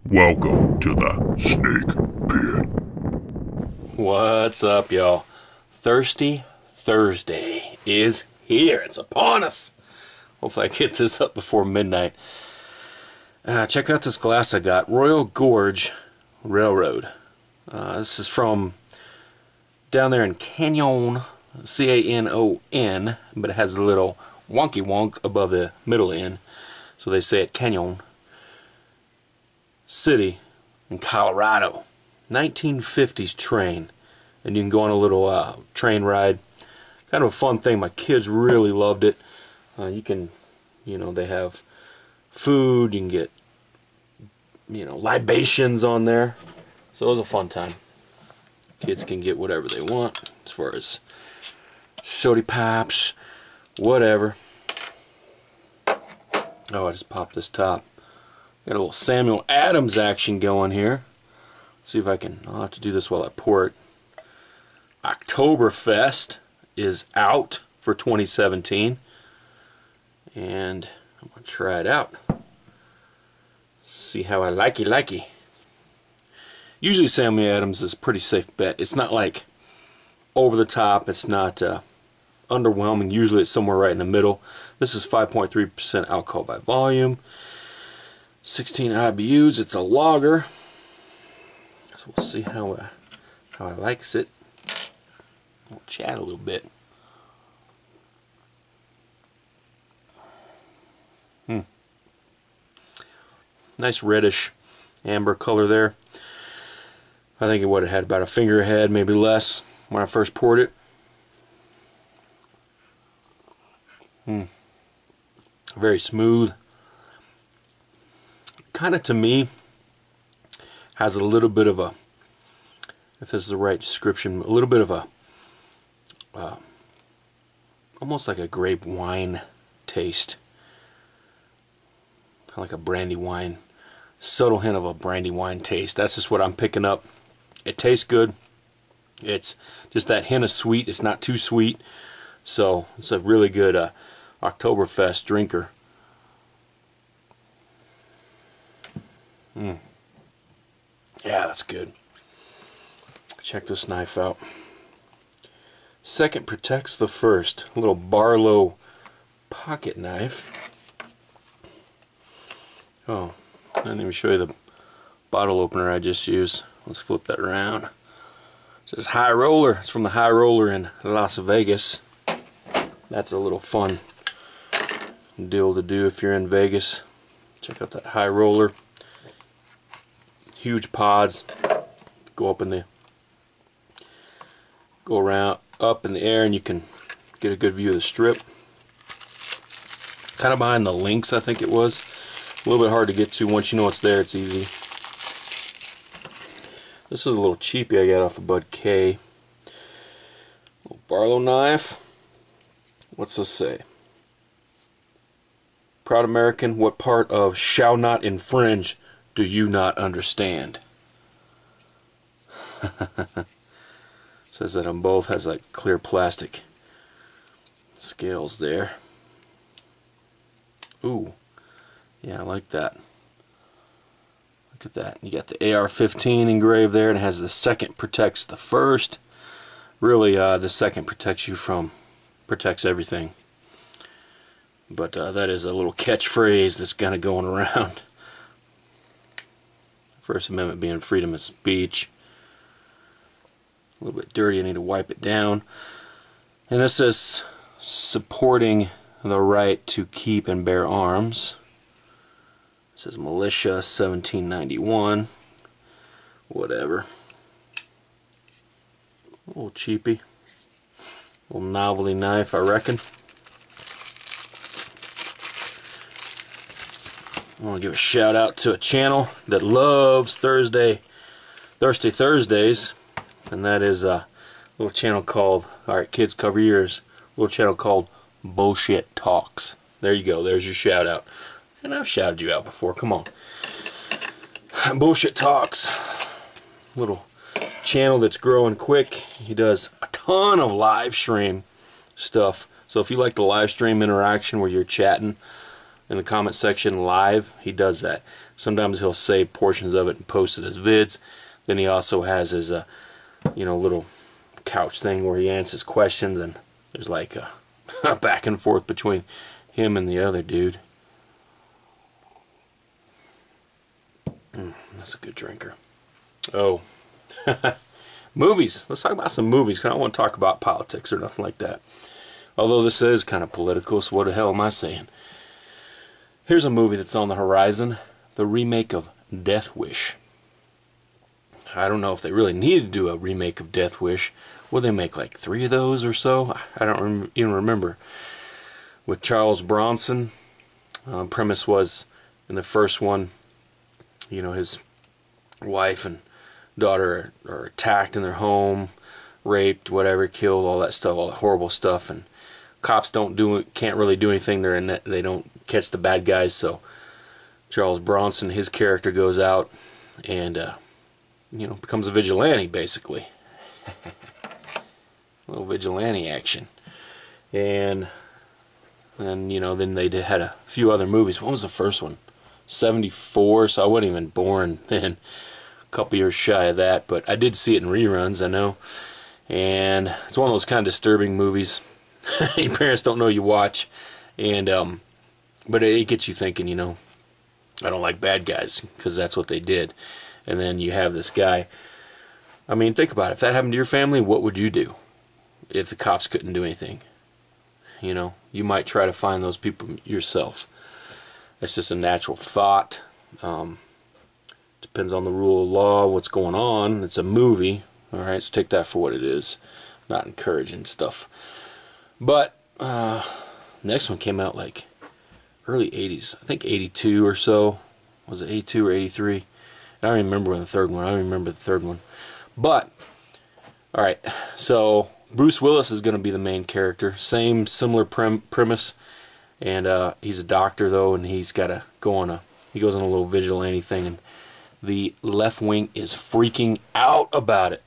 Welcome to the Snake Pit. What's up, y'all? Thirsty Thursday is here. It's upon us. Hopefully I get this up before midnight. Check out this glass I got. Royal Gorge Railroad. This is from down there in Canyon, C-A-N-O-N, but it has a little wonky wonk above the middle N. So they say it Canyon City in Colorado. 1950s train. And you can go on a little train ride. Kind of a fun thing. My kids really loved it. You can, they have food. You can get, libations on there. So it was a fun time. Kids can get whatever they want as far as soda pops, whatever. Oh, I just popped this top. Got a little Samuel Adams action going here. See if I can. I'll have to do this while I pour it. Octoberfest is out for 2017, and I'm gonna try it out. See how I likey. Usually Samuel Adams is a pretty safe bet. It's not like over the top. It's not underwhelming. Usually it's somewhere right in the middle. This is 5.3% alcohol by volume. 16 IBUs. It's a lager. So we'll see how I likes it. We'll chat a little bit. Nice reddish amber color there. I think it would have had about a finger ahead, maybe less, when I first poured it. Very smooth. Kind of, to me, has a little bit of a, if this is the right description, a little bit of a almost like a grape wine taste, kind of like a brandy wine, subtle hint of a brandy wine taste. That's just what I'm picking up. It tastes good. It's just that hint of sweet. It's not too sweet, so it's a really good Oktoberfest drinker. Yeah, that's good. Check this knife out. Second protects the first. A little Barlow pocket knife. Oh, I didn't even show you the bottle opener I just used. Let's flip that around. It says High Roller. It's from the High Roller in Las Vegas. That's a little fun deal to do if you're in Vegas. Check out that High Roller. Huge pods. Go around up in the air, and you can get a good view of the strip. Kind of behind the links, I think it was. A little bit hard to get to. Once you know it's there, it's easy. This is a little cheapie I got off of Bud K. Little Barlow knife. What's this say? Proud American, what part of shall not infringe do you not understand? Says that on both, has like clear plastic scales there. Ooh, yeah, I like that. Look at that. You got the AR-15 engraved there, and it has the second protects the first. Really, the second protects everything. But that is a little catchphrase that's kind of going around. First Amendment being freedom of speech. A little bit dirty, I need to wipe it down. And this is supporting the right to keep and bear arms. It says Militia 1791. Whatever. A little cheapy. A little novelty knife, I reckon. I want to give a shout out to a channel that loves Thirsty Thursdays, and that is a little channel called, alright kids, cover your ears, a little channel called Bullshit Talks. There you go, there's your shout out. And I've shouted you out before, come on. Bullshit Talks. Little channel that's growing quick. He does a ton of live stream stuff. So if you like the live stream interaction where you're chatting, in the comment section live, he does that. Sometimes he'll save portions of it and post it as vids. Then he also has his little couch thing where he answers questions, and there's like a back and forth between him and the other dude. That's a good drinker. Oh, movies. Let's talk about some movies, because I don't want to talk about politics or nothing like that. Although this is kind of political, so what the hell am I saying? Here's a movie that's on the horizon. The remake of Death Wish. I don't know if they really need to do a remake of Death Wish. Will they make like 3 of those or so? I don't even remember. With Charles Bronson. Premise was, in the first one, his wife and daughter are attacked in their home, raped, whatever, killed, all that stuff, all that horrible stuff, and cops can't really do anything. They don't catch the bad guys, so Charles Bronson, his character, goes out and becomes a vigilante, basically. A little vigilante action. And then they had a few other movies. What was the first one? 74, so I wasn't even born then. A couple years shy of that, but I did see it in reruns, I know. And it's one of those kind of disturbing movies your parents don't know you watch. And but it gets you thinking, I don't like bad guys, because that's what they did. And then you have this guy. I mean, think about it. If that happened to your family, what would you do if the cops couldn't do anything? You might try to find those people yourself. It's just a natural thought. Depends on the rule of law, what's going on. It's a movie. Alright, so take that for what it is. Not encouraging stuff. But, next one came out like early 80s. I think 82 or so. Was it 82 or 83? I don't remember when the third one. I don't remember the third one. But, alright, so Bruce Willis is going to be the main character. Similar premise. And he's a doctor, though, and he's got to go on he goes on a little vigilante thing, and the left wing is freaking out about it.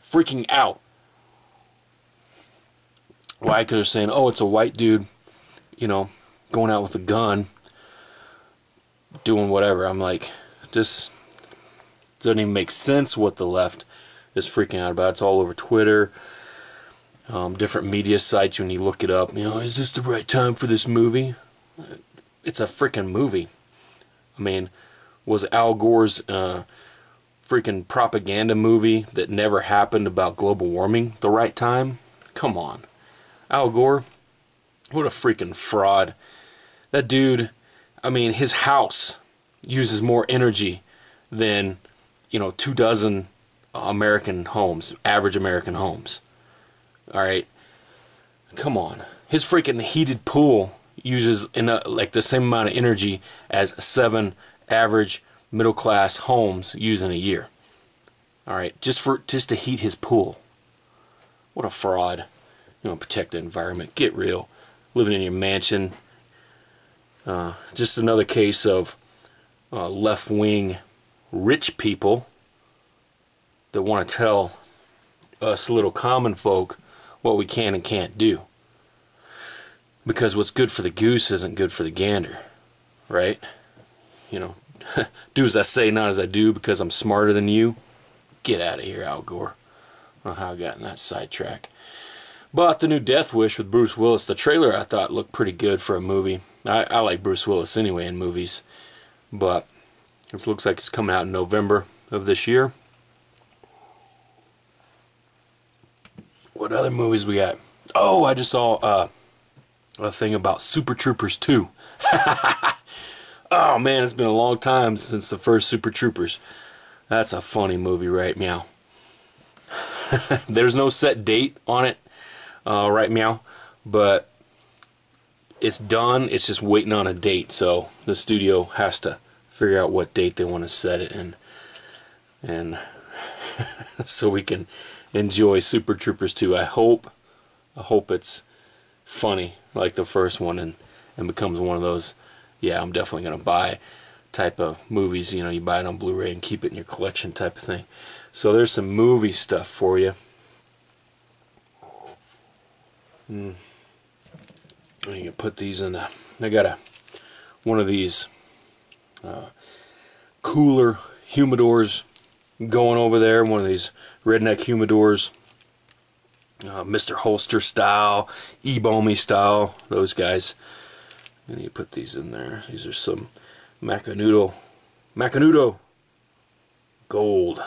Freaking out. Why? Because they're saying, oh, it's a white dude, going out with a gun, doing whatever. I'm like, just doesn't even make sense what the left is freaking out about. It's all over Twitter, different media sites. When you look it up, is this the right time for this movie? It's a freaking movie. I mean, was Al Gore's freaking propaganda movie that never happened about global warming the right time? Come on. Al Gore, what a freaking fraud. That dude, I mean, his house uses more energy than, 24 American homes, average American homes. Alright? Come on. His freaking heated pool uses like the same amount of energy as 7 average middle class homes use in a year. Alright? Just to heat his pool. What a fraud. Protect the environment. Get real. Living in your mansion. Just another case of left-wing rich people that want to tell us little common folk what we can and can't do. Because what's good for the goose isn't good for the gander. Right? Do as I say, not as I do, because I'm smarter than you. Get out of here, Al Gore. I don't know how I got in that sidetrack. But the new Death Wish with Bruce Willis, the trailer I thought looked pretty good for a movie. I like Bruce Willis anyway in movies. But it looks like it's coming out in November of this year. What other movies we got? Oh, I just saw a thing about Super Troopers 2. Oh man, it's been a long time since the first Super Troopers. That's a funny movie, right? Meow. There's no set date on it, right? Meow. But it's done. It's just waiting on a date. So the studio has to figure out what date they want to set it in, and so we can enjoy Super Troopers 2. I hope it's funny like the first one, and becomes one of those, yeah, I'm definitely gonna buy type of movies. You buy it on Blu-ray and keep it in your collection type of thing. So there's some movie stuff for you. You can put these in I got a one of these cooler humidors going over there, one of these redneck humidors, Mr. Holster style, E-Balmy style, those guys. And you put these in there. These are some Macanudo Gold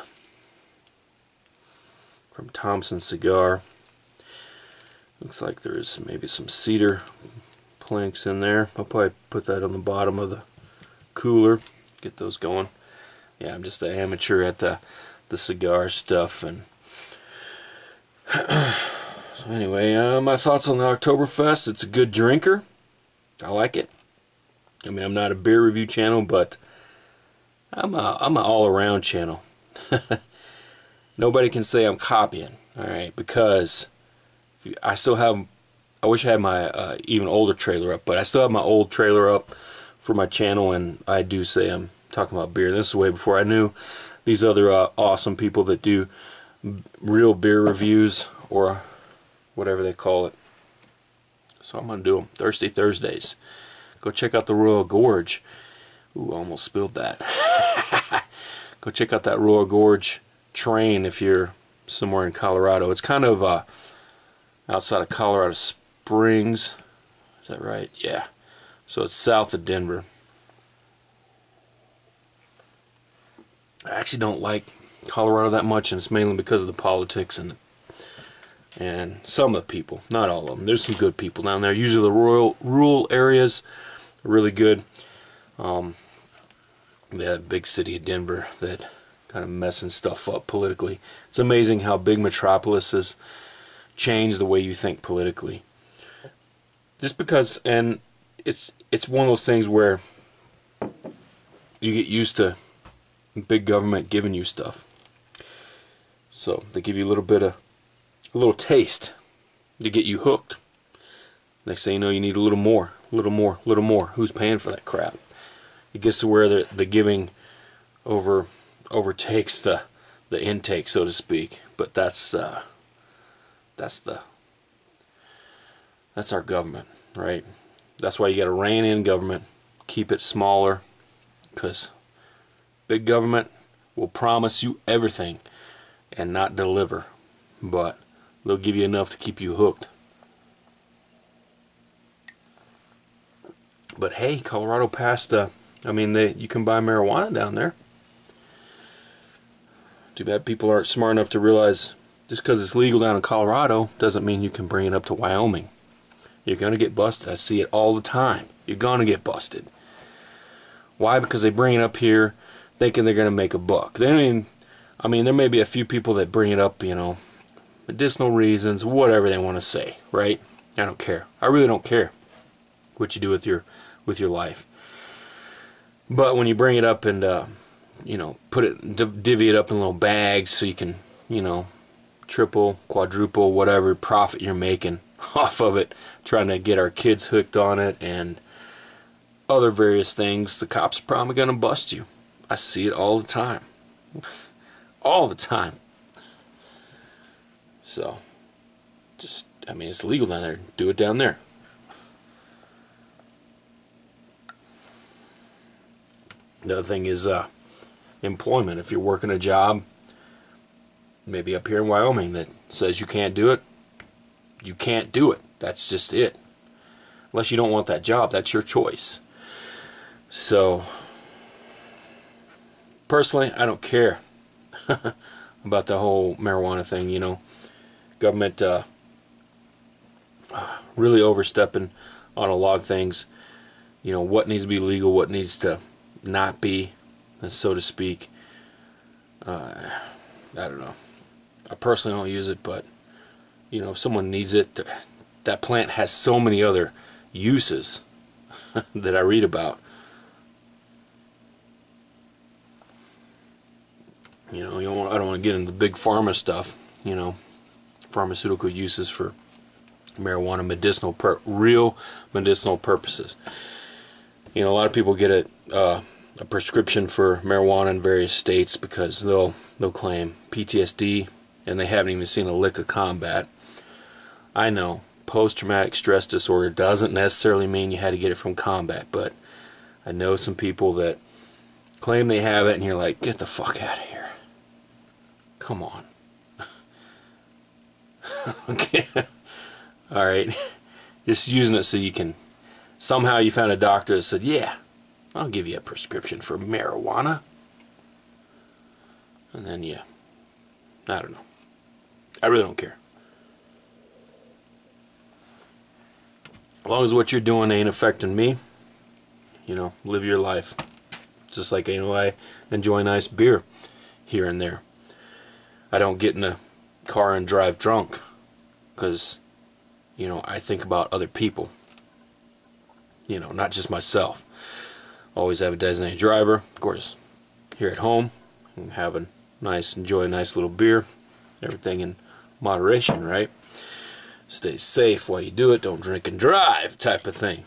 from Thompson Cigar. Looks like there is maybe some cedar planks in there. I'll probably put that on the bottom of the cooler, get those going. Yeah, I'm just an amateur at the cigar stuff. And so anyway, my thoughts on the Oktoberfest. It's a good drinker. I like it. I mean, I'm not a beer review channel, but I'm an all-around channel. Nobody can say I'm copying, all right? Because I still have, I wish I had my even older trailer up, but I still have my old trailer up for my channel, and I do say I'm talking about beer. This is way before I knew these other awesome people that do real beer reviews, or whatever they call it. So I'm going to do them Thirsty Thursdays. Go check out the Royal Gorge. Ooh, I almost spilled that. Go check out that Royal Gorge train if you're somewhere in Colorado. It's kind of outside of Colorado Springs. Is that right? Yeah. So it's south of Denver. I actually don't like Colorado that much, and it's mainly because of the politics and some of the people, not all of them. There's some good people down there. Usually the rural areas are really good. The big city of Denver that kind of messing stuff up politically. It's amazing how big metropolises change the way you think politically. Just because, and it's one of those things where you get used to big government giving you stuff. So they give you a little taste to get you hooked. Next thing you know, you need a little more, a little more, a little more. Who's paying for that crap? It gets to where the giving overtakes the intake, so to speak. But that's our government, right? That's why you got to rein in government, keep it smaller, because big government will promise you everything and not deliver, but they'll give you enough to keep you hooked. But hey, Colorado passed you can buy marijuana down there. Too bad people aren't smart enough to realize just because it's legal down in Colorado doesn't mean you can bring it up to Wyoming. You're going to get busted. I see it all the time. You're going to get busted. Why? Because they bring it up here thinking they're going to make a buck. They don't even, I mean, there may be a few people that bring it up, medicinal reasons, whatever they want to say, right? I don't care. I really don't care what you do with your life. But when you bring it up and put it, divvy it up in little bags so you can, triple, quadruple, whatever profit you're making off of it, trying to get our kids hooked on it and other various things, the cops are probably going to bust you. I see it all the time. All the time. So, it's legal down there. Do it down there. Another thing is employment. If you're working a job, maybe up here in Wyoming, that says you can't do it, you can't do it. That's just it. Unless you don't want that job, that's your choice. So, personally, I don't care about the whole marijuana thing, Government really overstepping on a lot of things. What needs to be legal, what needs to not be, so to speak. I don't know. I personally don't use it, but if someone needs it, that plant has so many other uses that I read about. I don't want to get into big pharma stuff, pharmaceutical uses for marijuana, real medicinal purposes. A lot of people get a prescription for marijuana in various states because they'll claim PTSD and they haven't even seen a lick of combat. I know post-traumatic stress disorder doesn't necessarily mean you had to get it from combat, but I know some people that claim they have it, and you're like, get the fuck out of here. Come on. Okay. Alright. Just using it so you can... Somehow you found a doctor that said, yeah, I'll give you a prescription for marijuana. And then, yeah. I don't know. I really don't care. As long as what you're doing ain't affecting me, you know, live your life. Just like, you know, I enjoy nice beer here and there. I don't get in a car and drive drunk because, you know, I think about other people. You know, not just myself. Always have a designated driver. Of course, here at home, and enjoy a nice little beer. Everything in moderation, right? Stay safe while you do it. Don't drink and drive, type of thing.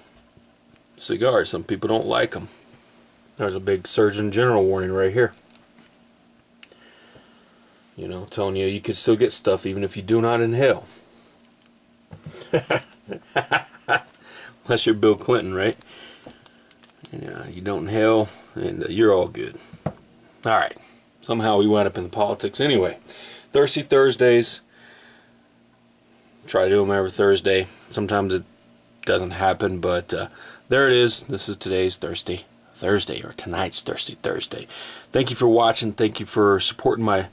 Cigars, some people don't like them. There's a big Surgeon General warning right here. You know, telling you could still get stuff even if you do not inhale. Unless you're Bill Clinton, right? You don't inhale, and you're all good. Alright. Somehow we wound up in the politics anyway. Thirsty Thursdays. Try to do them every Thursday. Sometimes it doesn't happen, but there it is. This is today's Thirsty Thursday, or tonight's Thirsty Thursday. Thank you for watching. Thank you for supporting my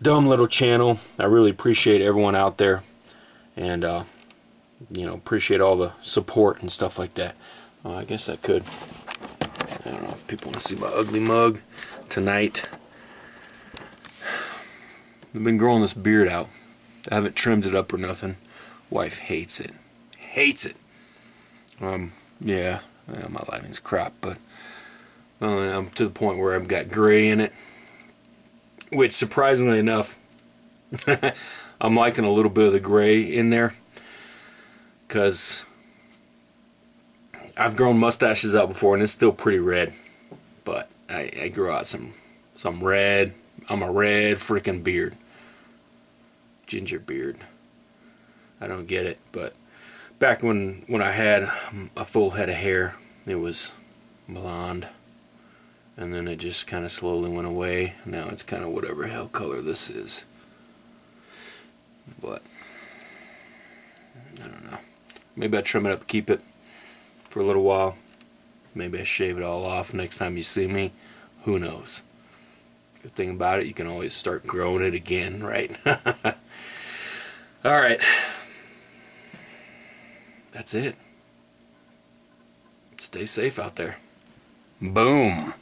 dumb little channel. I really appreciate everyone out there, and you know, appreciate all the support and stuff like that. I guess I could. I don't know if people want to see my ugly mug tonight. I've been growing this beard out. I haven't trimmed it up or nothing. Wife hates it. Hates it. Yeah, my lighting's crap, but I'm to the point where I've got gray in it. Which, surprisingly enough, I'm liking a little bit of the gray in there. Because I've grown mustaches out before and it's still pretty red. But I grew out some red. I'm a red freaking beard. Ginger beard. I don't get it, but back when I had a full head of hair, it was blonde, and then it just kind of slowly went away. Now it's kind of whatever hell color this is, but I don't know. Maybe I trim it up, keep it for a little while. Maybe I shave it all off next time you see me. Who knows? Good thing about it, you can always start growing it again, right? Alright. That's it. Stay safe out there. Boom.